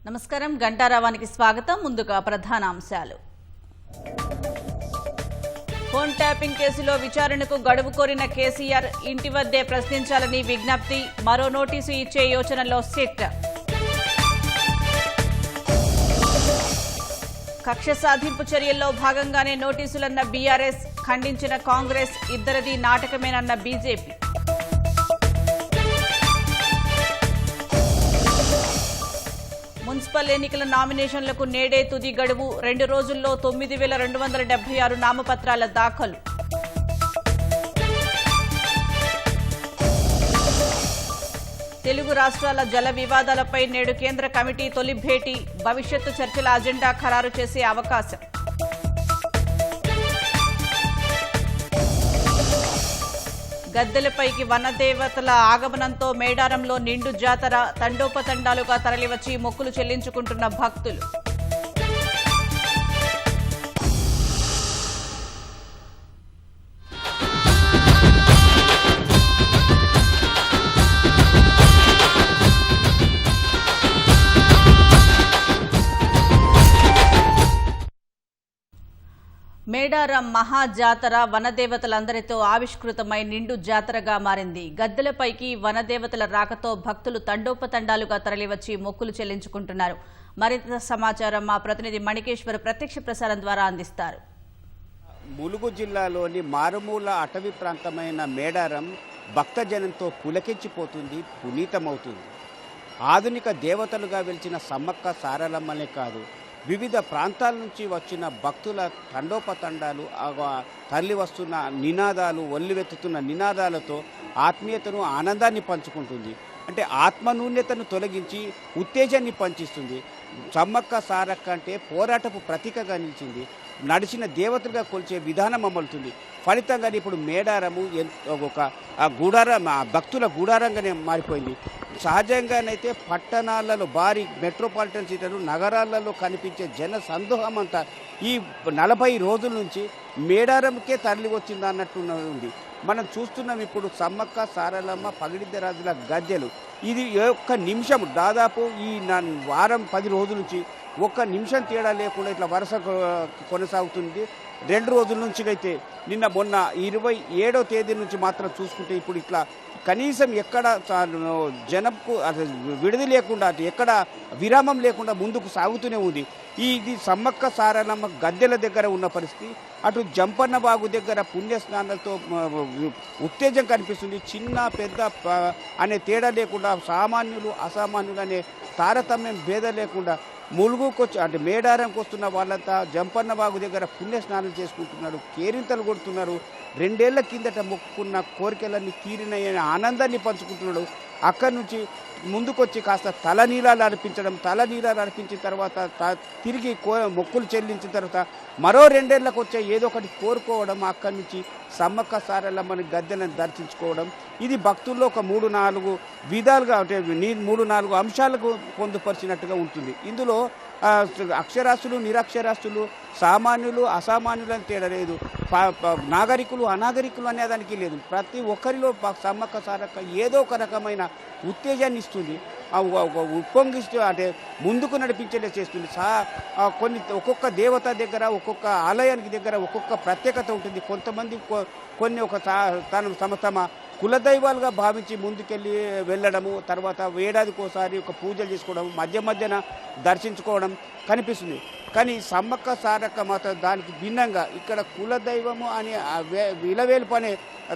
నమస్కారం గంటారావానికి స్వాగతం. ముందుగా ప్రధాన అంశాలు. ఫోన్ ట్యాపింగ్ కేసులో విచారణకు గడువు కోరిన కేసీఆర్ ఇంటి వద్దే ప్రశ్నించాలని విజ్ఞప్తి. మరో నోటీసు ఇచ్చే యోచనలో సిట్. కక్ష సాధింపు చర్యల్లో భాగంగానే నోటీసులన్న బీఆర్ఎస్, ఖండించిన కాంగ్రెస్. ఇద్దరిది నాటకమేనన్న బీజేపీ. మున్సిపల్ ఎన్నికల నామినేషన్లకు నేడే తుది గడువు. 2 రోజుల్లో 9,276 నామపత్రాల దాఖలు. తెలుగు రాష్ట్రాల జల వివాదాలపై నేడు కేంద్ర కమిటీ తొలి భేటీ. భవిష్యత్తు చర్చల అజెండా ఖరారు చేసే అవకాశం. గద్దెలపైకి వనదేవతల ఆగమనంతో మేడారంలో నిండు జాతర. తండోపతండాలుగా తరలివచ్చి మొక్కులు చెల్లించుకుంటున్న భక్తులు. మేడారం మహాజాతర వనదేవతలందరితో ఆవిష్కృతమై నిండు జాతరగా మారింది. గద్దెలపైకి వనదేవతల రాకతో భక్తులు తండోపతండాలుగా తరలివచ్చి మొక్కులు చెల్లించుకుంటున్నారు. మరింత సమాచారం మా ప్రతినిధి మణికేశ్వర్ ప్రత్యక్ష ప్రసారం ద్వారా అందిస్తారు. ములుగు జిల్లాలోని మారుమూల అటవీ ప్రాంతమైన మేడారం భక్తజనంతో పులకించిపోతుంది, పునీతమవుతుంది. ఆధునిక దేవతలుగా వెలిచిన సమ్మక్క సారలమ్మనే కాదు, వివిధ ప్రాంతాల నుంచి వచ్చిన భక్తుల తండోపతండాలు, తరలి వస్తున్న నినాదాలు, ఒల్లివెత్తుతున్న నినాదాలతో ఆత్మీయతను, ఆనందాన్ని పంచుకుంటుంది. అంటే ఆత్మనూన్యతను తొలగించి ఉత్తేజాన్ని పంచిస్తుంది. సమ్మక్క సారక్క అంటే పోరాటపు ప్రతీకగా నిలిచింది. నడిచిన దేవతలుగా కొలిచే విధానం అమలుతుంది. ఫలితంగానే ఇప్పుడు మేడారము ఒక గూడారం, భక్తుల గూడారంగానే మారిపోయింది. సహజంగానైతే పట్టణాలలో, భారీ మెట్రోపాలిటన్ సిటీలు, నగరాలలో కనిపించే జన సందోహం అంతా ఈ 40 రోజుల నుంచి మేడారంకే తరలి వచ్చింది అన్నట్టు ఉంది. మనం చూస్తున్నాం ఇప్పుడు సమ్మక్క సారలమ్మ పగిడిద్దరాజుల గద్దెలు. ఇది ఒక్క నిమిషం, దాదాపు ఈ వారం 10 రోజుల నుంచి ఒక్క నిమిషం తేడా లేకుండా ఇట్లా వరుస కొనసాగుతుంది. 2 రోజుల నుంచి అయితే నిన్న మొన్న 27వ తేదీ నుంచి మాత్రం చూసుకుంటే ఇప్పుడు ఇట్లా కనీసం ఎక్కడ జనంకు విడిది లేకుండా, ఎక్కడ విరామం లేకుండా ముందుకు సాగుతూనే ఉంది. ఇది సమ్మక్క సారలమ్మ గద్దెల దగ్గర ఉన్న పరిస్థితి. అటు జంపన్న బాగు దగ్గర పుణ్యస్నానాలతో ఉత్తేజం కనిపిస్తుంది. చిన్న పెద్ద అనే తేడా లేకుండా, సామాన్యులు అసామాన్యులు అనే తారతమ్యం భేదం లేకుండా ములుగుకొచ్చి అంటే మేడారంకి వస్తున్న వాళ్ళంతా జంపన్న బాగు దగ్గర పుణ్యస్నానం చేసుకుంటున్నారు, కేరింతలు కొడుతున్నారు. 2 ఏళ్ల కిందట మొక్కుకున్న కోరికలన్నీ తీరినాయని ఆనందాన్ని పంచుకుంటున్నాడు. అక్కడి నుంచి ముందుకొచ్చి కాస్త తలనీలాలు అర్పించిన తర్వాత తిరిగి మొక్కులు చెల్లించిన తర్వాత మరో 2 ఏళ్లకు వచ్చే ఏదో ఒకటి కోరుకోవడం, అక్కడి నుంచి సమ్మక్క సారలమ్మని గద్దెలను దర్శించుకోవడం. ఇది భక్తుల్లో ఒక 3-4 విధాలుగా, అంటే 3-4 అంశాలకు పొందుపరిచినట్టుగా ఉంటుంది. ఇందులో అక్షరాస్యులు, నిరక్షరాస్యులు, సామాన్యులు అసామాన్యులు అని తేడా లేదు, నాగరికులు అనాగరికులు అనేదానికి లేదు. ప్రతి ఒక్కరిలో సమ్మక్క సారక్క ఏదో ఒక రకమైన ఉత్తేజాన్ని ఇస్తుంది, ఉప్పొంగిస్తూ అంటే ముందుకు నడిపించేలా చేస్తుంది. ఒక్కొక్క దేవత దగ్గర, ఒక్కొక్క ఆలయానికి దగ్గర ఒక్కొక్క ప్రత్యేకత ఉంటుంది. కొంతమంది కొన్ని తమ కులదైవాలుగా భావించి ముందుకెళ్ళి వెళ్ళడము, తర్వాత ఏడాదికోసారి ఒక పూజలు చేసుకోవడం, మధ్యన దర్శించుకోవడం కనిపిస్తుంది. కానీ సమ్మక్క సారక్క మాత్రం దానికి భిన్నంగా ఇక్కడ కులదైవము అనే విలవేల్పు అనే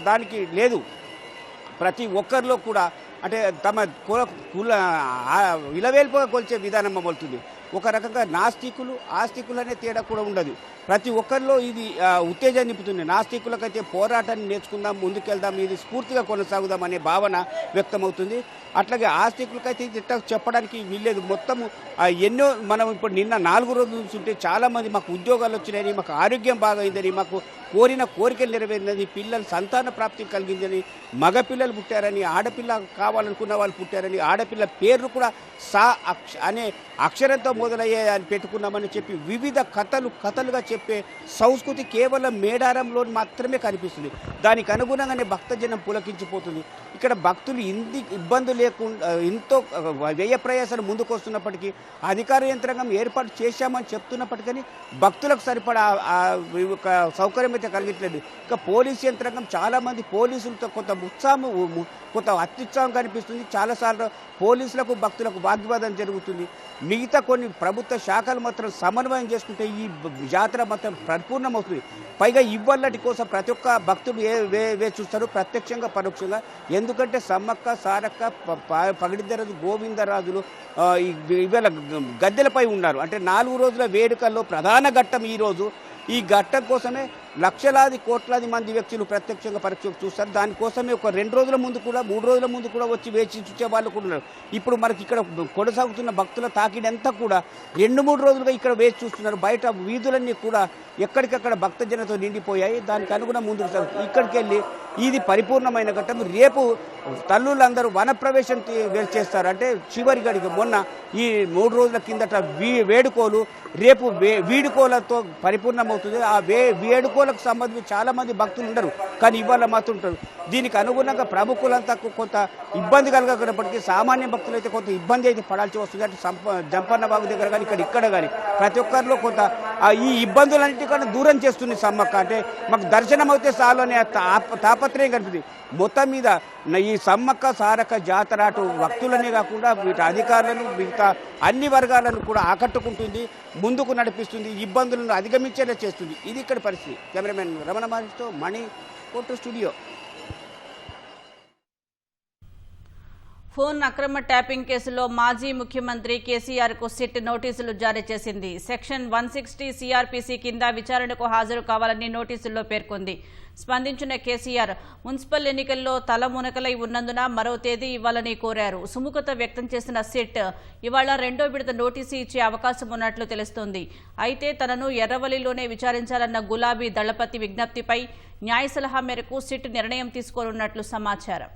దానికి లేదు. ప్రతి ఒక్కరిలో కూడా అంటే తమ కుల విలవేల్పుగా కొలిచే విధానం అమలుతుంది. ఒక రకంగా నాస్తికులు ఆస్తికులు అనే తేడా కూడా ఉండదు. ప్రతి ఒక్కరిలో ఇది ఉత్తేజాన్ని నింపుతుంది. నాస్తికులకైతే పోరాటాన్ని నేర్చుకుందాం, ముందుకెళ్దాం, ఇది స్ఫూర్తిగా కొనసాగుదాం అనే భావన వ్యక్తమవుతుంది. అట్లాగే ఆస్తికులకైతే ఇది చెప్పడానికి వీల్లేదు. మొత్తము ఎన్నో మనం ఇప్పుడు నిన్న 4 రోజుల నుంచి ఉంటే చాలామంది మాకు ఉద్యోగాలు వచ్చినాయని, మాకు ఆరోగ్యం బాగైందని, మాకు కోరిన కోరికలు నెరవేరినది, పిల్లలు సంతాన ప్రాప్తి కలిగిందని, మగపిల్లలు పుట్టారని, ఆడపిల్ల కావాలనుకున్న వాళ్ళు పుట్టారని, ఆడపిల్ల పేర్లు కూడా అనే అక్షరంతో మొదలయ్యాయి అని పెట్టుకున్నామని చెప్పి వివిధ కథలుగా చెప్పే సంస్కృతి కేవలం మేడారంలో మాత్రమే కనిపిస్తుంది. దానికి అనుగుణంగానే భక్తజనం పులకించిపోతుంది. ఇక్కడ భక్తులు ఇన్ని ఇబ్బంది లేకుండా ఎంతో వ్యయ ప్రయాసాలు ముందుకు వస్తున్నప్పటికీ అధికార యంత్రాంగం ఏర్పాటు చేశామని చెప్తున్నప్పటికీ భక్తులకు సరిపడా ఒక సౌకర్యం అయితే కలిగించలేదు. ఇక పోలీసు యంత్రాంగం చాలామంది పోలీసులతో కొంత అత్యుత్సాహం కనిపిస్తుంది. చాలాసార్లు పోలీసులకు భక్తులకు వాగ్వాదం జరుగుతుంది. మిగతా కొన్ని ప్రభుత్వ శాఖలు మాత్రం సమన్వయం చేసుకుంటే ఈ జాతర మాత్రం పరిపూర్ణమవుతుంది. పైగా ఇవ్వాలటి కోసం ప్రతి ఒక్క భక్తుడు చూస్తారు, ప్రత్యక్షంగా పరోక్షంగా. ఎందుకంటే సమ్మక్క, సారక్క, పగిడిద్దరాజు, గోవిందరాజులు ఇవాళ గద్దెలపై ఉన్నారు. అంటే 4 రోజుల వేడుకల్లో ప్రధాన ఘట్టం ఈరోజు. ఈ ఘట్టం కోసమే లక్షలాది కోట్లాది మంది వ్యక్తులు ప్రత్యక్షంగా పరీక్షలు చూస్తారు. దానికోసమే ఒక 2 రోజుల ముందు కూడా 3 రోజుల ముందు కూడా వచ్చి వేచి చూసే వాళ్ళు కూడా ఉన్నారు. ఇప్పుడు మనకి ఇక్కడ కొనసాగుతున్న భక్తుల తాకిడంతా కూడా 2-3 రోజులుగా ఇక్కడ వేచి చూస్తున్నారు. బయట వీధులన్నీ కూడా ఎక్కడికక్కడ భక్తజనతో నిండిపోయాయి. దానికి అనుగుణం ముందుకు ఇక్కడికి వెళ్ళి ఇది పరిపూర్ణమైన ఘట్టం. రేపు తల్లులందరూ వనప్రవేశం చేస్తారు. అంటే చివరి గడికి మొన్న ఈ 3 రోజుల కిందట వేడుకోలు రేపు వీడుకోలతో పరిపూర్ణమవుతుంది. ఆ వేడుకోలకు సంబంధించి చాలామంది భక్తులు ఉండరు, కానీ ఇవాళ మాత్రం ఉంటారు. దీనికి అనుగుణంగా ప్రముఖులంతా కొంత ఇబ్బంది కలగకపోయినప్పటికీ సామాన్య భక్తులు అయితే కొంత ఇబ్బంది అయితే పడాల్సి వస్తుంది. అంటే జంపన్న బాగు దగ్గర కానీ ఇక్కడ కానీ ప్రతి ఒక్కరిలో కొంత ఈ ఇబ్బందులన్నిటికన్నా దూరం చేస్తుంది సమ్మక్క. అంటే మాకు దర్శనం అయితే చాలు అనే తాపత్రయం కనిపిస్తుంది. మొత్తం మీద ఈ సమ్మక్క సారక్క జాతర అటు భక్తులనే కాకుండా వీటి అధికారులను మిగతా అన్ని వర్గాలను కూడా ఆకట్టుకుంటుంది, ముందుకు నడిపిస్తుంది, ఇబ్బందులను అధిగమించేలా చేస్తుంది. ఇది ఇక్కడ పరిస్థితి. కెమెరామెన్ రమణ మహేష్తో మణి, ఫోటో స్టూడియో. ఫోన్ అక్రమ ట్యాపింగ్ కేసులో మాజీ ముఖ్యమంత్రి కేసీఆర్ కు సిట్ నోటీసులు జారీ చేసింది. సెక్షన్ 160 సిఆర్పిసి కింద విచారణకు హాజరు కావాలని నోటీసుల్లో పేర్కొంది. స్పందించిన కేసీఆర్ మున్సిపల్ ఎన్నికల్లో తలమునకలై ఉన్నందున మరో తేదీ ఇవ్వాలని కోరారు. సుముఖత వ్యక్తం చేసిన సిట్ ఇవాళ 2వ విడత నోటీసు ఇచ్చే అవకాశం ఉన్నట్లు తెలుస్తోంది. అయితే తనను ఎర్రవల్లిలోనే విచారించాలన్న గులాబీ దళపతి విజ్ఞప్తిపై న్యాయ సలహా మేరకు సిట్ నిర్ణయం తీసుకోనున్నట్లు సమాచారం.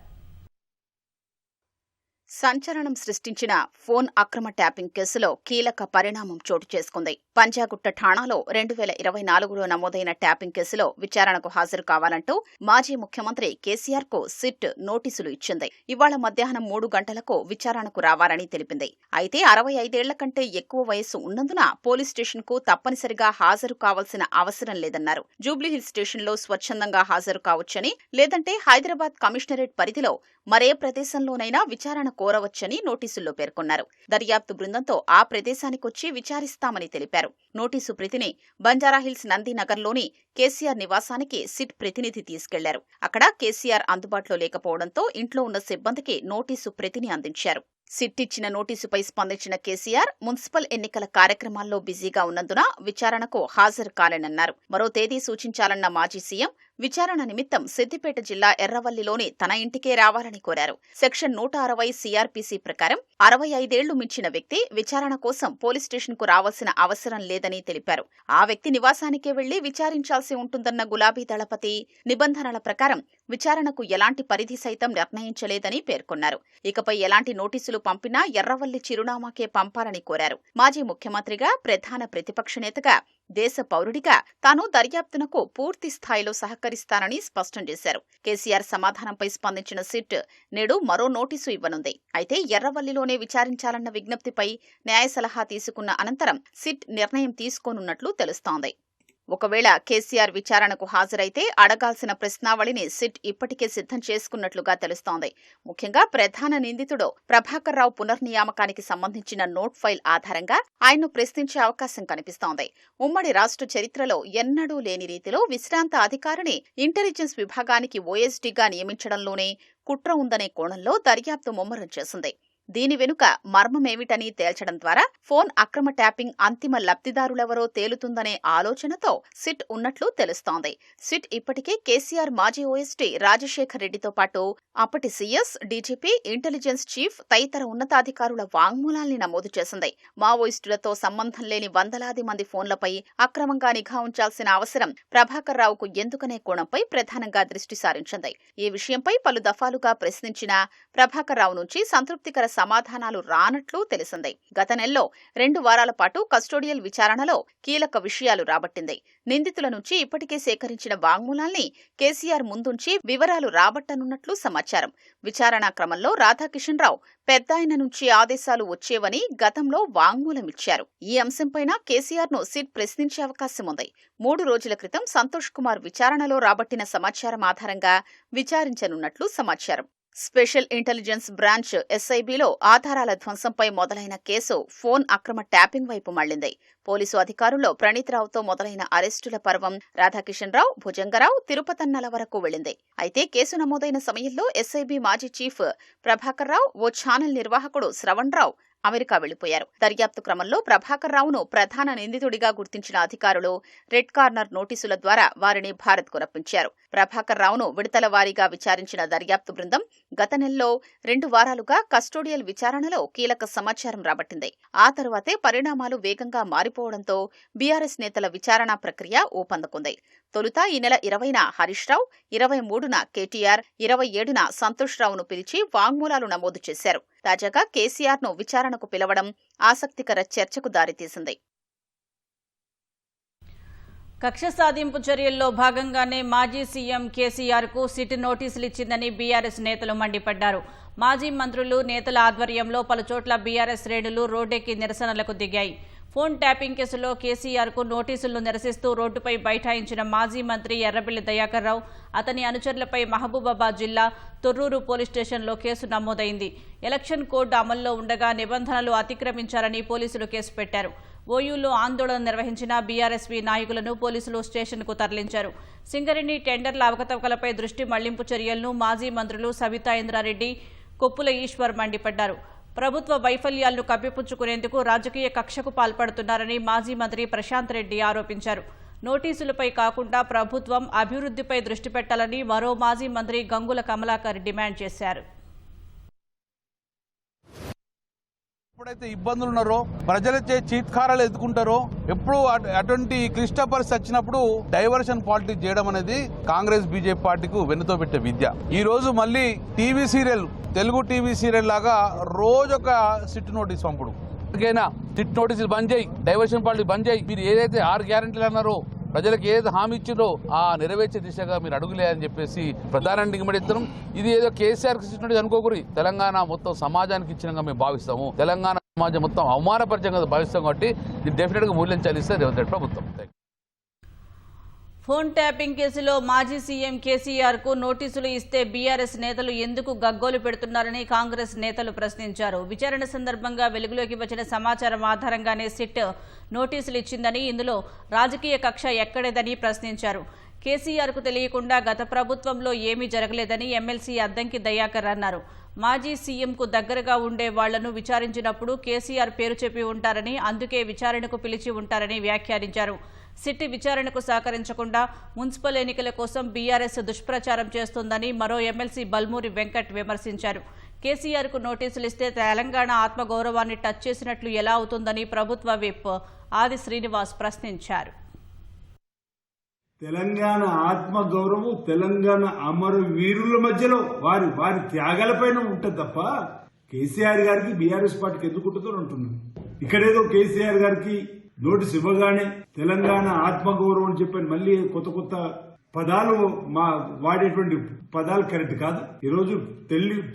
సంచలనం సృష్టించిన ఫోన్ అక్రమ ట్యాపింగ్ కేసులో కీలక పరిణామం చోటు చేసుకుంది. పంజాగుట్ట ఠాణాలో 2024లో నమోదైన ట్యాపింగ్ కేసులో విచారణకు హాజరు కావాలంటూ మాజీ ముఖ్యమంత్రి కేసీఆర్ కు సిట్ నోటీసులు ఇచ్చింది. ఇవాళ మధ్యాహ్నం 3 గంటలకు విచారణకు రావాలని తెలిపింది. అయితే 65 ఏళ్ల కంటే ఎక్కువ వయస్సు ఉన్నందున పోలీస్ స్టేషన్ కు తప్పనిసరిగా హాజరు కావాల్సిన అవసరం లేదన్నారు. జూబ్లీహిల్స్ స్టేషన్లో స్వచ్ఛందంగా హాజరు కావచ్చని, లేదంటే హైదరాబాద్ కమిషనరేట్ పరిధిలో మరే ప్రదేశంలోనైనా విచారణ కోరవచ్చని నోటీసుల్లో పేర్కొన్నారు. దర్యాప్తు బృందంతో ఆ ప్రదేశానికొచ్చి విచారిస్తామని తెలిపారు. నోటీసు ప్రతిని బంజారాహిల్స్ నందినగర్లోని కేసీఆర్ నివాసానికి సిట్ ప్రతినిధి తీసుకెళ్లారు. అక్కడ కేసీఆర్ అందుబాటులో లేకపోవడంతో ఇంట్లో ఉన్న సిబ్బందికి నోటీసు ప్రతిని అందించారు. సిట్ ఇచ్చిన నోటీసుపై స్పందించిన కేసీఆర్ మున్సిపల్ ఎన్నికల కార్యక్రమాల్లో బిజీగా ఉన్నందున విచారణకు హాజరు కాలేనన్నారు. మరో తేదీ సూచించాలన్న మాజీ సీఎం విచారణ నిమిత్తం సిద్దిపేట జిల్లా ఎర్రవల్లిలోని తన ఇంటికే రావాలని కోరారు. సెక్షన్ 160 సిఆర్పిసి ప్రకారం 65 ఏళ్లు మించిన వ్యక్తి విచారణ కోసం పోలీస్ స్టేషన్కు రావాల్సిన అవసరం లేదని తెలిపారు. ఆ వ్యక్తి నివాసానికే వెళ్లి విచారించాల్సి ఉంటుందన్న గులాబీ దళపతి నిబంధనల ప్రకారం విచారణకు ఎలాంటి పరిధి సైతం నిర్ణయించలేదని పేర్కొన్నారు. ఇకపై ఎలాంటి నోటీసులు పంపినా ఎర్రవల్లి చిరునామాకే పంపాలని కోరారు. మాజీ ముఖ్యమంత్రిగా, ప్రధాన ప్రతిపక్ష నేతగా, దేశ పౌరుడిగా తాను దర్యాప్తునకు పూర్తి స్థాయిలో సహకరిస్తానని స్పష్టం చేశారు. కేసీఆర్ సమాధానంపై స్పందించిన సిట్ నేడు మరో నోటీసు ఇవ్వనుంది. అయితే ఎర్రవల్లిలోనే విచారించాలన్న విజ్ఞప్తిపై న్యాయ సలహా తీసుకున్న అనంతరం సిట్ నిర్ణయం తీసుకోనున్నట్లు తెలుస్తోంది. ఒకవేళ కేసీఆర్ విచారణకు హాజరైతే అడగాల్సిన ప్రశ్నావళిని సిట్ ఇప్పటికే సిద్ధం చేసుకున్నట్లుగా తెలుస్తోంది. ముఖ్యంగా ప్రధాన నిందితుడు ప్రభాకర్ రావు పునర్నియామకానికి సంబంధించిన నోట్ ఫైల్ ఆధారంగా ఆయన్ను ప్రశ్నించే అవకాశం కనిపిస్తోంది. ఉమ్మడి రాష్ట్ర చరిత్రలో ఎన్నడూ లేని రీతిలో విశ్రాంత అధికారిని ఇంటెలిజెన్స్ విభాగానికి ఓఎస్డీగా నియమించడంలోనే కుట్ర ఉందనే కోణంలో దర్యాప్తు ముమ్మరం చేసింది. దీని వెనుక మర్మమేమిటని తేల్చడం ద్వారా ఫోన్ అక్రమ ట్యాపింగ్ అంతిమ లబ్ధిదారులెవరో తేలుతుందనే ఆలోచనతో సిట్ ఉన్నట్లు తెలుస్తోంది. సిట్ ఇప్పటికే కేసీఆర్ మాజీ ఓఎస్డీ రాజశేఖర్ రెడ్డితో పాటు అప్పటి సీఎస్, డీజీపీ, ఇంటెలిజెన్స్ చీఫ్ తదితర ఉన్నతాధికారుల వాంగ్మూలాల్ని నమోదు చేసింది. మావోయిస్టులతో సంబంధం లేని వందలాది మంది ఫోన్లపై అక్రమంగా నిఘా ఉంచాల్సిన అవసరం ప్రభాకర్ రావుకు ఎందుకనే కోణంపై ప్రధానంగా దృష్టి సారించింది. ఈ విషయంపై పలు దఫాలుగా ప్రశ్నించిన ప్రభాకర్ రావు నుంచి సంతృప్తికర సమాధానాలు రానట్లు తెలిసింది. గత నెలలో 2 వారాల పాటు కస్టోడియల్ విచారణలో కీలక విషయాలు రాబట్టింది. నిందితుల నుంచి ఇప్పటికే సేకరించిన వాంగ్మూలాల్ని కేసీఆర్ ముందుంచి వివరాలు రాబట్టనున్నట్లు సమాచారం. విచారణ క్రమంలో రాధాకిషన్ రావు పెద్దాయన నుంచి ఆదేశాలు వచ్చేవని గతంలో వాంగ్మూలమిచ్చారు. ఈ అంశంపైన కేసీఆర్ ను సిట్ ప్రశ్నించే అవకాశం ఉంది. 3 రోజుల క్రితం సంతోష్ కుమార్ విచారణలో రాబట్టిన సమాచారం ఆధారంగా విచారించనున్నట్లు సమాచారం. స్పెషల్ ఇంటెలిజెన్స్ బ్రాంచ్ ఎస్ఐబిలో ఆధారాల ధ్వంసంపై మొదలైన కేసు ఫోన్ అక్రమ ట్యాపింగ్ వైపు మళ్లింది. పోలీసు అధికారుల్లో ప్రణీత్ రావుతో మొదలైన అరెస్టుల పర్వం రాధాకిషన్ రావు, భుజంగరావు, తిరుపతన్నల వరకు వెళ్లింది. అయితే కేసు నమోదైన సమయంలో ఎస్ఐబి మాజీ చీఫ్ ప్రభాకర్ రావు, ఓ ఛానల్ నిర్వాహకుడు శ్రవణ్ రావు అమెరికా వెళ్లిపోయారు. దర్యాప్తు క్రమంలో ప్రభాకర్ రావును ప్రధాన నిందితుడిగా గుర్తించిన అధికారులు రెడ్ కార్నర్ నోటీసుల ద్వారా వారిని భారత్కు రప్పించారు. ప్రభాకర్ రావును విడతల వారీగా విచారించిన దర్యాప్తు బృందం గత నెలలో 2 వారాలుగా కస్టోడియల్ విచారణలో కీలక సమాచారం రాబట్టింది. ఆ తరువాతే పరిణామాలు వేగంగా మారిపోవడంతో బీఆర్ఎస్ నేతల విచారణా ప్రక్రియ ఊపందుకుంది. తొలుత ఈ నెల 20న హరీష్ రావు, 23న కేటీఆర్, 27న సంతోష్ రావును పిలిచి వాంగ్మూలాలు నమోదు చేశారు. తాజాగా కేసీఆర్ ను విచారణకు పిలవడం ఆసక్తికర చర్చకు దారితీసింది. కక్ష సాధింపు చర్యల్లో భాగంగానే మాజీ సీఎం కేసీఆర్ కు సిట్ నోటీసులు ఇచ్చిందని బీఆర్ఎస్ నేతలు మండిపడ్డారు. మాజీ మంత్రులు, నేతల ఆధ్వర్యంలో పలుచోట్ల బీఆర్ఎస్ శ్రేణులు రోడ్డెక్కి నిరసనలకు దిగాయి. ఫోన్ ట్యాపింగ్ కేసులో కేసీఆర్ కు నోటీసులను నిరసిస్తూ రోడ్డుపై బైఠాయించిన మాజీ మంత్రి ఎర్రబెల్లి దయాకర్ రావు, అతని అనుచరులపై మహబూబాబాద్ జిల్లా తొర్రూరు పోలీస్ స్టేషన్లో కేసు నమోదైంది. ఎలక్షన్ కోడ్ అమల్లో ఉండగా నిబంధనలు అతిక్రమించారని పోలీసులు కేసు పెట్టారు. ఓయూలో ఆందోళన నిర్వహించిన బీఆర్ఎస్పీ నాయకులను పోలీసులు స్టేషన్కు తరలించారు. సింగరేణి టెండర్ల అవకతవకలపై దృష్టి మళ్లింపు చర్యలను మాజీ మంత్రులు సబితా ఇంద్రారెడ్డి, కొప్పుల ఈశ్వర్ మండిపడ్డారు. ప్రభుత్వ వైఫల్యాలను కప్పిపుచ్చుకునేందుకు రాజకీయ కక్షకు పాల్పడుతున్నారని మాజీ మంత్రి ప్రశాంత్ రెడ్డి ఆరోపించారు. నోటీసులపై కాకుండా ప్రభుత్వం అభివృద్ధిపై దృష్టి పెట్టాలని మరో మాజీ మంత్రి గంగుల కమలాకర్ డిమాండ్ చేశారు. ఎప్పుడైతే ఇబ్బందులు ఉన్నారో, ప్రజలచే చీత్కారాలు ఎదుర్కొంటారో, ఎప్పుడు అటువంటి క్లిష్ట పరిస్థితి వచ్చినప్పుడు డైవర్షన్ పాలిటిక్స్ చేయడం అనేది కాంగ్రెస్ బీజేపీ పార్టీకు వెన్నుతో పెట్టే విద్య. ఈ రోజు మళ్ళీ TV serial, Telugu TV serial లాగా రోజొక సిట్ నోటీస్ పంపుడు. సిట్ నోటీసులు బంద్ చేయి, డైవర్షన్ పాలిటిక్స్ బంద్ చేయి, మీరు ఏదైతే 6 గ్యారెంటీలు అన్నారో, ప్రజలకు ఏదైతే హామీ ఇచ్చిందో ఆ నెరవేర్చే దిశగా మీరు అడుగులే అని చెప్పేసి ప్రధానాన్ని దిగమడిస్తున్నాం. ఇది ఏదో కేసీఆర్కి ఇచ్చినట్టు అనుకోకూరి, తెలంగాణ మొత్తం సమాజానికి ఇచ్చినగా మేము భావిస్తాము. తెలంగాణ సమాజం మొత్తం అవమానపరిచంగా భావిస్తాం కాబట్టి ఇది డెఫినెట్ గా మూల్యం చెల్లిస్తే రేవంత్ రెడ్డి ప్రభుత్వం. ఫోన్ ట్యాపింగ్ కేసులో మాజీ సీఎం కేసీఆర్ కు నోటీసులు ఇస్తే బీఆర్ఎస్ నేతలు ఎందుకు గగ్గోలు పెడుతున్నారని కాంగ్రెస్ నేతలు ప్రశ్నించారు. విచారణ సందర్భంగా వెలుగులోకి వచ్చిన సమాచారం ఆధారంగానే సిట్ నోటీసులు ఇచ్చిందని, ఇందులో రాజకీయ కక్ష ఎక్కడేదని ప్రశ్నించారు. కేసీఆర్ కు తెలియకుండా గత ప్రభుత్వంలో ఏమీ జరగలేదని ఎమ్మెల్సీ అద్దంకి దయాకర్ అన్నారు. మాజీ సీఎంకు దగ్గరగా ఉండే వాళ్లను విచారించినప్పుడు కేసీఆర్ పేరు చెప్పి ఉంటారని, అందుకే విచారణకు పిలిచి ఉంటారని వ్యాఖ్యానించారు. సిట్ విచారణకు సహకరించకుండా మున్సిపల్ ఎన్నికల కోసం బీఆర్ఎస్ దుష్ప్రచారం చేస్తోందని మరో ఎమ్మెల్సీ బల్మూరి వెంకట్ విమర్శించారు. కేసీఆర్ కు నోటీసులు ఇస్తే తెలంగాణ ఆత్మగౌరవాన్ని టచ్ చేసినట్లు ఎలా అవుతుందని ప్రభుత్వ విప్ ఆది శ్రీనివాస్ ప్రశ్నించారు. తెలంగాణ ఆత్మగౌరవం తెలంగాణ అమరవీరుల మధ్యలో వారి త్యాగాలపైన ఉంటుంది తప్ప కేసీఆర్ గారికి బీఆర్ఎస్ పార్టీకి ఎందుకు ఉంటుందో అంటున్నాను. ఇక్కడేదో కేసీఆర్ గారికి నోటీసు ఇవ్వగానే తెలంగాణ ఆత్మగౌరవం అని చెప్పని మళ్ళీ కొత్త పదాలు వాడేటువంటి పదాలు కరెక్ట్ కాదు. ఈరోజు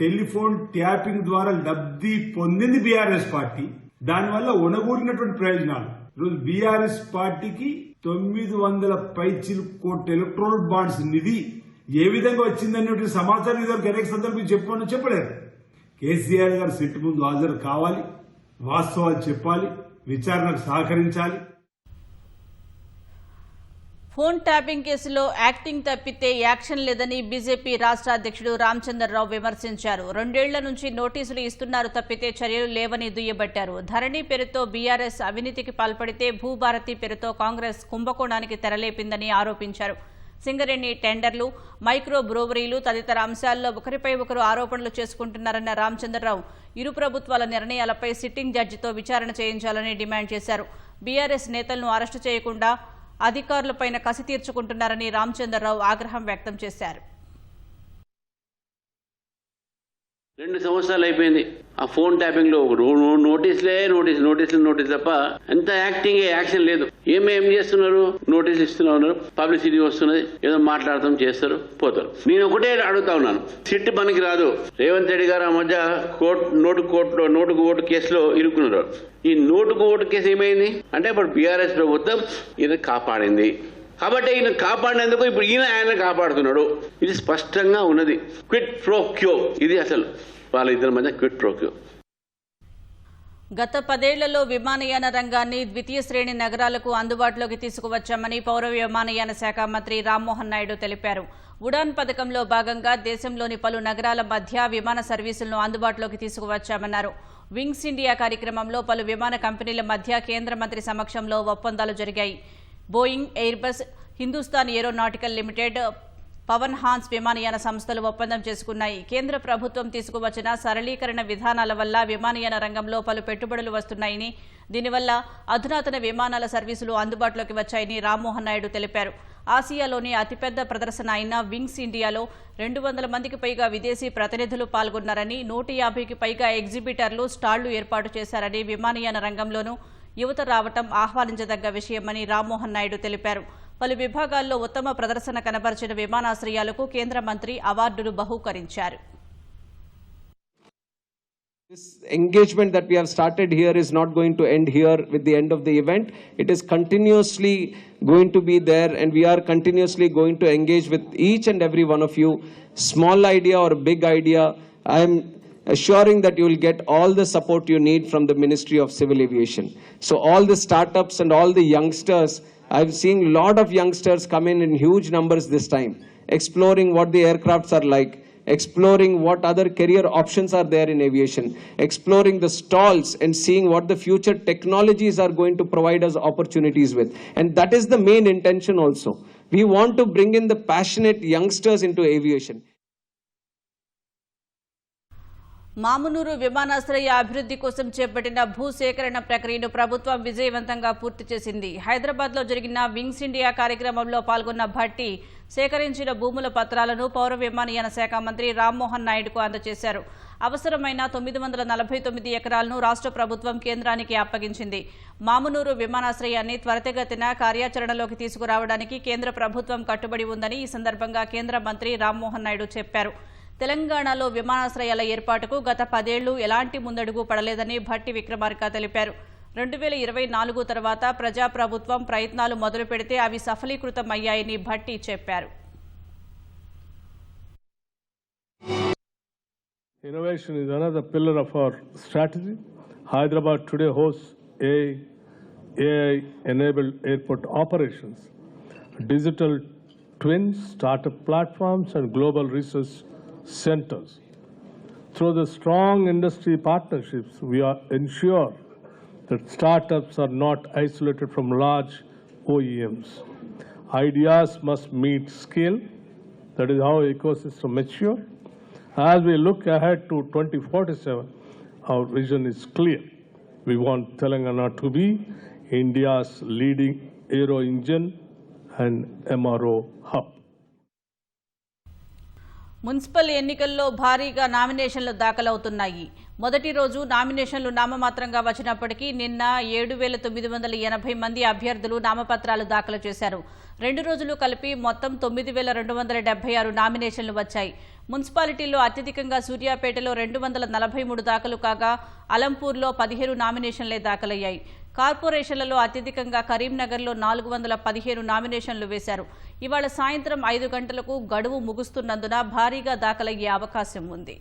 టెలిఫోన్ ట్యాపింగ్ ద్వారా లబ్ధి పొందింది బీఆర్ఎస్ పార్టీ. దానివల్ల ఒనగూరినటువంటి ప్రయోజనాలు ఈరోజు బీఆర్ఎస్ పార్టీకి 900 పైచిలుకోట్ల ఎలక్ట్రోల్ బాండ్స్ నిధి ఏ విధంగా వచ్చిందనే సమాచారం ఇదివరకు అనేక సందర్భంగా చెప్పలేరు. కేసీఆర్ గారు సిట్ ముందు హాజరు కావాలి, వాస్తవాలు చెప్పాలి, విచారణకు సహకరించాలి. ఫోన్ ట్యాపింగ్ కేసులో యాక్టింగ్ తప్పితే యాక్షన్ లేదని బీజేపీ రాష్ట్ర అధ్యక్షుడు రామచంద్రరావు విమర్శించారు. 2 ఏళ్ల నుంచి నోటీసులు ఇస్తున్నారు తప్పితే చర్యలు లేవని దుయ్యబట్టారు. ధరణి పేరుతో బీఆర్ఎస్ అవినీతికి పాల్పడితే భూభారతి పేరుతో కాంగ్రెస్ కుంభకోణానికి తెరలేపిందని ఆరోపించారు. సింగరేణి టెండర్లు, మైక్రో బ్రూవరీలు తదితర అంశాల్లో ఒకరిపై ఒకరు ఆరోపణలు చేసుకుంటున్నారన్న రామచంద్రరావు ఇరు ప్రభుత్వాల నిర్ణయాలపై సిట్టింగ్ జడ్జితో విచారణ చేయించాలని డిమాండ్ చేశారు. బీఆర్ఎస్ నేతలను అరెస్టు చేయకుండా అధికారులపైన కసి తీర్చుకుంటున్నారని రామచంద్రరావు ఆగ్రహం వ్యక్తం చేశారు. 2 సంవత్సరాలు అయిపోయింది. ఆ ఫోన్ ట్యాపింగ్ లో నోటీసులు తప్ప ఎంత యాక్షన్ లేదు. ఏం చేస్తున్నారు? నోటీసులు ఇస్తున్నారు, పబ్లిసిటీ వస్తున్నది, ఏదో మాట్లాడతాం, చేస్తారు, పోతారు. నేను ఒకటే అడుగుతా ఉన్నాను, సిట్ పనికి రాదు. రేవంత్ రెడ్డి గారు ఆ మధ్య నోటుకు ఓటు కేసులో ఇరుక్కున్నారు. ఈ నోటుకు ఓటు కేసు ఏమైంది అంటే ఇప్పుడు బీఆర్ఎస్ ప్రభుత్వం ఈయన కాపాడింది కాబట్టి ఈయన కాపాడినందుకు ఇప్పుడు ఆయన కాపాడుతున్నాడు. ఇది స్పష్టంగా ఉన్నది. క్విట్ ప్రో క్యో, ఇది అసలు వాళ్ళ ఇద్దరి మధ్య క్విట్ ప్రో క్యో. గత 10 ఏళ్లలో విమానయాన రంగాన్ని ద్వితీయ శ్రేణి నగరాలకు అందుబాటులోకి తీసుకువచ్చామని పౌర విమానయాన శాఖ మంత్రి రామ్మోహన్ నాయుడు తెలిపారు. ఉడాన్ పథకంలో భాగంగా దేశంలోని పలు నగరాల మధ్య విమాన సర్వీసులను అందుబాటులోకి తీసుకువచ్చామన్నారు. వింగ్స్ ఇండియా కార్యక్రమంలో పలు విమాన కంపెనీల మధ్య కేంద్ర మంత్రి సమక్షంలో ఒప్పందాలు జరిగాయి. Boeing, Airbus, Hindustan Aeronautical Limited, Pawan Hans విమానయాన సంస్థలు ఒప్పందం చేసుకున్నాయి. కేంద్ర ప్రభుత్వం తీసుకువచ్చిన సరళీకరణ విధానాల వల్ల విమానయాన రంగంలో పలు పెట్టుబడులు వస్తున్నాయని, దీనివల్ల అధునాతన విమానాల సర్వీసులు అందుబాటులోకి వచ్చాయని రామ్మోహన్ నాయుడు తెలిపారు. ఆసియాలోని అతిపెద్ద ప్రదర్శన అయిన వింగ్స్ ఇండియాలో 200 మందికి పైగా విదేశీ ప్రతినిధులు పాల్గొన్నారని, 150కి పైగా ఎగ్జిబిటర్లు, స్టాళ్లు ఏర్పాటు చేశారని, విమానయాన రంగంలోనూ యువత రావటం ఆహ్వానించదగ్గ విషయమని రామ్మోహన్ నాయుడు తెలిపారు. పలు విభాగాల్లో ఉత్తమ ప్రదర్శన కనబరిచిన విమానాశ్రయాలకు కేంద్ర మంత్రి అవార్డులు బహూకరించారు. This engagement that we have started here is not going to end here with the end of the event. It is continuously going to be there, and we are continuously going to engage with each and every one of you. Small idea or big idea, I am assuring that you will get all the support you need from the Ministry of Civil Aviation. So all the startups and all the youngsters, I've seen a lot of youngsters come in huge numbers this time, exploring what the aircrafts are like, exploring what other career options are there in aviation, exploring the stalls and seeing what the future technologies are going to provide us opportunities with. And that is the main intention also. We want to bring in the passionate youngsters into aviation. Mamnoor విమానాశ్రయ అభివృద్ధి కోసం చేపట్టిన భూసేకరణ ప్రక్రియను ప్రభుత్వం విజయవంతంగా పూర్తి చేసింది. హైదరాబాద్లో జరిగిన వింగ్స్ ఇండియా కార్యక్రమంలో పాల్గొన్న భట్టి సేకరించిన భూముల పత్రాలను పౌర విమానయాన శాఖ మంత్రి రామ్మోహన్ నాయుడుకు అందజేశారు. అవసరమైన 949 ఎకరాలను రాష్ట్ర ప్రభుత్వం కేంద్రానికి అప్పగించింది. మామునూరు విమానాశ్రయాన్ని త్వరితగతిన కార్యాచరణలోకి తీసుకురావడానికి కేంద్ర ప్రభుత్వం కట్టుబడి ఉందని ఈ సందర్భంగా కేంద్ర మంత్రి రామ్మోహన్ నాయుడు చెప్పారు. తెలంగాణలో విమానాశ్రయాల ఏర్పాటుకు గత 10 ఏళ్లు ఎలాంటి ముందడుగు పడలేదని భట్టి విక్రమార్క తెలిపారు. 2024 తర్వాత ప్రజాప్రభుత్వం ప్రయత్నాలు మొదలు పెడితే అవి సఫలీకృతమయ్యాయని భట్టి చెప్పారు. Innovation is another pillar of our strategy. Hyderabad today hosts AI-enabled airport operations, digital twins, startup platforms, and global research centers. Through the strong industry partnerships, we ensure that startups are not isolated from large OEMs. Ideas must meet scale. That is how ecosystem mature. As we look ahead to 2047, our vision is clear. We want Telangana to be India's leading aero engine and MRO hub. Municipal ఎన్నికల్లో భారీగా నామినేషన్లు దాఖలవుతున్నాయి. మొదటి రోజు నామినేషన్లు నామమాత్రంగా వచ్చినప్పటికీ నిన్న 7,980 మంది అభ్యర్థులు నామపత్రాలు దాఖలు చేశారు. 2 రోజులు కలిపి మొత్తం 9,276 నామినేషన్లు వచ్చాయి. మున్సిపాలిటీల్లో అత్యధికంగా సూర్యాపేటలో 243 దాఖలు కాగా అలంపూర్లో 15 నామినేషన్లే దాఖలయ్యాయి. కార్పొరేషన్లలో అత్యధికంగా కరీంనగర్లో 415 నామినేషన్లు వేశారు. ఇవాళ సాయంత్రం 5 గంటలకు గడువు ముగుస్తున్నందున భారీగా దాఖలయ్యే అవకాశం ఉంది.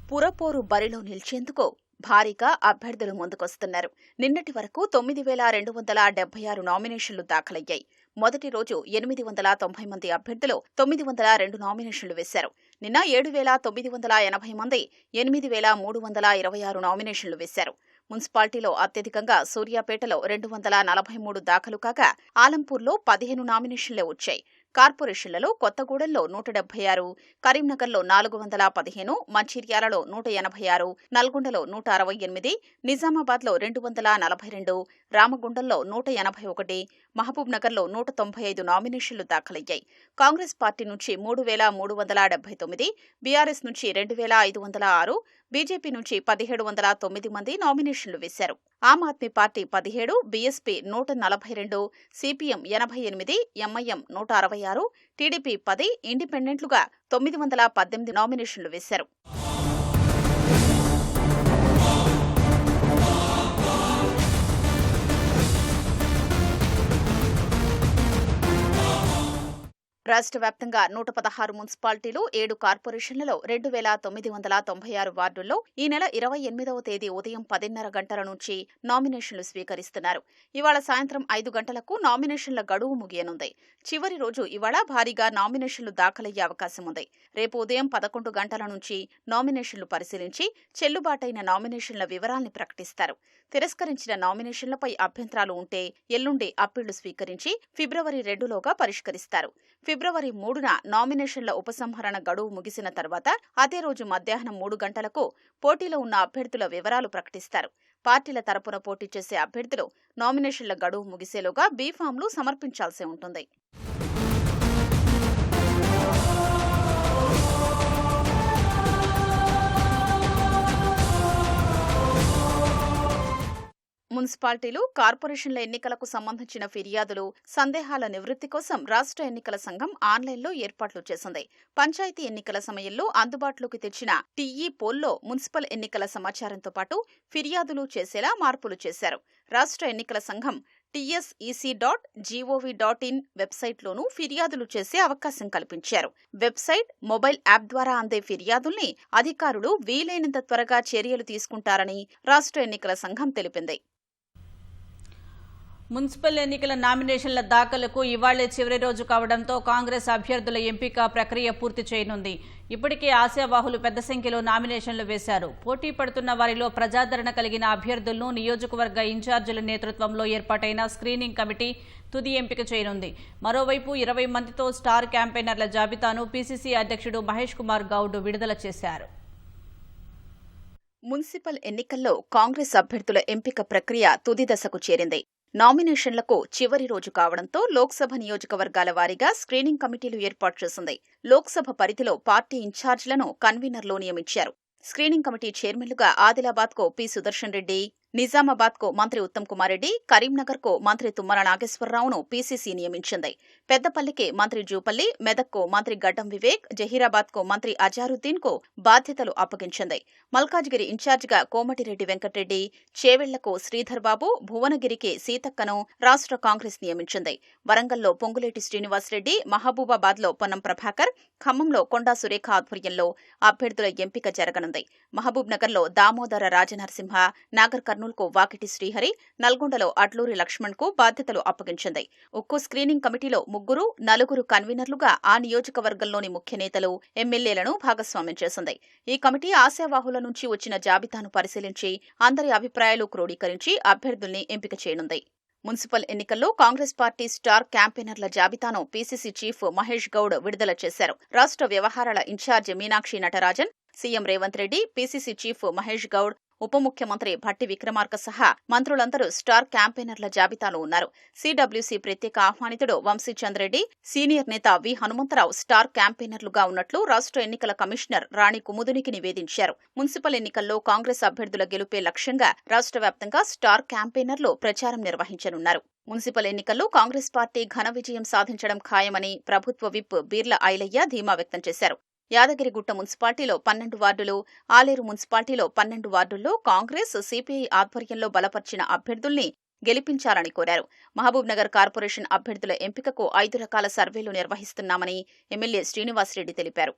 పురపోరు బరిలో నిలిచేందుకు భారీగా అభ్యర్థులు ముందుకొస్తున్నారు. నిన్నటి వరకు 9,276 నామినేషన్లు దాఖలయ్యాయి. మొదటి రోజు 890 మంది అభ్యర్థులు 902 నామినేషన్లు వేశారు. నిన్న 7,980 మంది 8,326 నామినేషన్లు వేశారు. మున్సిపాలిటీలో అత్యధికంగా సూర్యాపేటలో 243 దాఖలు కాగా ఆలంపూర్లో 15 నామినేషన్లే వచ్చాయి. కార్పొరేషన్లలో కొత్తగూడెంలో 176, కరీంనగర్లో 415, మంచిర్యాలలో 186, నల్గొండలో 168, నిజామాబాద్లో 242, రామగుండంలో 181, మహబూబ్ నగర్లో 195 నామినేషన్లు దాఖలయ్యాయి. కాంగ్రెస్ పార్టీ నుంచి 3,379, బీఆర్ఎస్ నుంచి 2,506, బీజేపీ నుంచి 1,709 మంది నామినేషన్లు వేశారు. Aam Aadmi party 17, BSP 142, CPM 88, MIM 166, TDP 10, ఇండిపెండెంట్లుగా 918 నామినేషన్లు వేశారు. రాష్ట్ర వ్యాప్తంగా 116 మున్సిపాలిటీలు, 7 కార్పొరేషన్లలో 2,996 వార్డుల్లో ఈ నెల 28వ తేదీ ఉదయం 10:30 గంటల నుంచి నామినేషన్లు స్వీకరిస్తున్నారు. ఇవాళ సాయంత్రం 5 గంటలకు నామినేషన్ల గడువు ముగియనుంది. చివరి రోజు ఇవాళ భారీగా నామినేషన్లు దాఖలయ్యే అవకాశం ఉంది. రేపు ఉదయం 11 గంటల నుంచి నామినేషన్లు పరిశీలించి చెల్లుబాటైన నామినేషన్ల వివరాల్ని ప్రకటిస్తారు. తిరస్కరించిన నామినేషన్లపై అభ్యంతరాలు ఉంటే ఎల్లుండి అప్పీళ్లు స్వీకరించి ఫిబ్రవరి 2లోగా పరిష్కరిస్తారు. ఫిబ్రవరి 3న నామినేషన్ల ఉపసంహరణ గడువు ముగిసిన తర్వాత అదే రోజు మధ్యాహ్నం 3 గంటలకు పోటీలో ఉన్న అభ్యర్థుల వివరాలు ప్రకటిస్తారు. పార్టీల తరపున పోటీ చేసే అభ్యర్థులు నామినేషన్ల గడువు ముగిసేలోగా బీఫామ్లు సమర్పించాల్సి ఉంటుంది. మున్సిపాలిటీలు, కార్పొరేషన్ల ఎన్నికలకు సంబంధించిన ఫిర్యాదులు, సందేహాల నివృత్తి కోసం రాష్ట్ర ఎన్నికల సంఘం ఆన్లైన్లో ఏర్పాట్లు చేసింది. పంచాయతీ ఎన్నికల సమయంలో అందుబాటులోకి తెచ్చిన టీఈ పోల్లో మున్సిపల్ ఎన్నికల సమాచారంతో పాటు ఫిర్యాదులు చేసేలా మార్పులు చేశారు. రాష్ట్ర ఎన్నికల సంఘం ts.ec.gov.in వెబ్సైట్లోనూ ఫిర్యాదులు చేసే అవకాశం కల్పించారు. వెబ్సైట్, మొబైల్ యాప్ ద్వారా అందే ఫిర్యాదుల్ని అధికారులు వీలైనంత త్వరగా చర్యలు తీసుకుంటారని రాష్ట్ర ఎన్నికల సంఘం తెలిపింది. మున్సిపల్ ఎన్నికల నామినేషన్ల దాఖలకు ఇవాళ్లే చివరి రోజు కావడంతో కాంగ్రెస్ అభ్యర్థుల ఎంపిక ప్రక్రియ పూర్తి చేయనుంది. ఇప్పటికే ఆశావాహులు పెద్ద సంఖ్యలో నామినేషన్లు వేశారు. పోటీ పడుతున్న వారిలో ప్రజాదరణ కలిగిన అభ్యర్థులను నియోజకవర్గ ఇన్ఛార్జీల నేతృత్వంలో ఏర్పాటైన స్క్రీనింగ్ కమిటీ తుది ఎంపిక చేయనుంది. మరోవైపు 20 మందితో స్టార్ క్యాంపెయినర్ల జాబితాను పీసీసీ అధ్యక్షుడు మహేష్ కుమార్ గౌడ్ విడుదల చేశారు. మున్సిపల్ ఎన్నికల్లో కాంగ్రెస్ అభ్యర్థుల ఎంపిక ప్రక్రియ తుది దశకు చేరింది. నామినేషన్లకు చివరి రోజు కావడంతో లోక్సభ నియోజకవర్గాల వారీగా స్క్రీనింగ్ కమిటీలు ఏర్పాటు చేసింది. లోక్సభ పరిధిలో పార్టీ ఇన్ఛార్జీలను కన్వీనర్లో నియమించారు. స్క్రీనింగ్ కమిటీ చైర్మన్లుగా ఆదిలాబాద్కు పి. సుదర్శన్ రెడ్డి, నిజామాబాద్కు మంత్రి ఉత్తమ్ కుమార్ రెడ్డి, కరీంనగర్కు మంత్రి తుమ్మల నాగేశ్వరరావును పీసీసీ నియమించింది. పెద్దపల్లికి మంత్రి జూపల్లి, మెదక్కు మంత్రి గడ్డం వివేక్, జహీరాబాద్కు మంత్రి అజారుద్దీన్కు బాధ్యతలు అప్పగించింది. మల్కాజ్గిరి ఇన్ఛార్జిగా కోమటిరెడ్డి వెంకటరెడ్డి, చేవెళ్లకు శ్రీధర్ బాబు, భువనగిరికి సీతక్కను రాష్ట్ర కాంగ్రెస్ నియమించింది. వరంగల్లో పొంగులేటి శ్రీనివాసరెడ్డి, మహబూబాబాద్లో పొన్నం ప్రభాకర్, ఖమ్మంలో కొండా సురేఖ ఆధ్వర్యంలో అభ్యర్థుల ఎంపిక జరగనుంది. మహబూబ్ నగర్లో దామోదర రాజనరసింహ, నాగర్ కర్నూల్కు వాకిటి శ్రీహరి, నల్గొండలో అడ్లూరి లక్ష్మణ్కు బాధ్యతలు అప్పగించింది. ఉక్కు స్క్రీనింగ్ కమిటీలో 3-4 కన్వీనర్లుగా ఆ నియోజకవర్గంలోని ముఖ్య నేతలు, ఎమ్మెల్యేలను భాగస్వామ్యం చేసింది. ఈ కమిటీ ఆశావాహుల నుంచి వచ్చిన జాబితాను పరిశీలించి అందరి అభిప్రాయాలు క్రోడీకరించి అభ్యర్థుల్ని ఎంపిక చేయనుంది. మున్సిపల్ ఎన్నికల్లో కాంగ్రెస్ పార్టీ స్టార్ క్యాంపెయినర్ల జాబితాను పీసీసీ చీఫ్ మహేష్ గౌడ్ విడుదల చేశారు. రాష్ట్ర వ్యవహారాల in charge Meenakshi Natarajan, CM Revanth Reddy, PCC chief Mahesh Goud, ఉప ముఖ్యమంత్రి భట్టి విక్రమార్క సహా మంత్రులందరూ స్టార్ క్యాంపెయినర్ల జాబితాలో ఉన్నారు. సీడబ్ల్యూసీ ప్రత్యేక ఆహ్వానితుడు వంశీచంద్రెడ్డి, సీనియర్ నేత వి హనుమంతరావు స్టార్ క్యాంపెయినర్లుగా ఉన్నట్లు రాష్ట్ర ఎన్నికల కమిషనర్ రాణి కుముదునికి నివేదించారు. మున్సిపల్ ఎన్నికల్లో కాంగ్రెస్ అభ్యర్థుల గెలుపే లక్ష్యంగా రాష్ట్ర వ్యాప్తంగా స్టార్ క్యాంపెయినర్లు ప్రచారం నిర్వహించనున్నారు. మున్సిపల్ ఎన్నికల్లో కాంగ్రెస్ పార్టీ ఘన విజయం సాధించడం ఖాయమని ప్రభుత్వ విప్ బీర్ల ఐలయ్య ధీమా వ్యక్తం చేశారు. యాదగిరిగుట్ట మున్సిపాలిటీలో 12 వార్డులు, ఆలేరు మున్సిపాలిటీలో 12 వార్డుల్లో కాంగ్రెస్, సిపిఐ ఆధ్వర్యంలో బలపర్చిన అభ్యర్థుల్ని గెలిపించాలని కోరారు. మహబూబ్ నగర్ కార్పొరేషన్ అభ్యర్థుల ఎంపికకు 5 రకాల సర్వేలు నిర్వహిస్తున్నామని ఎమ్మెల్యే శ్రీనివాసరెడ్డి తెలిపారు.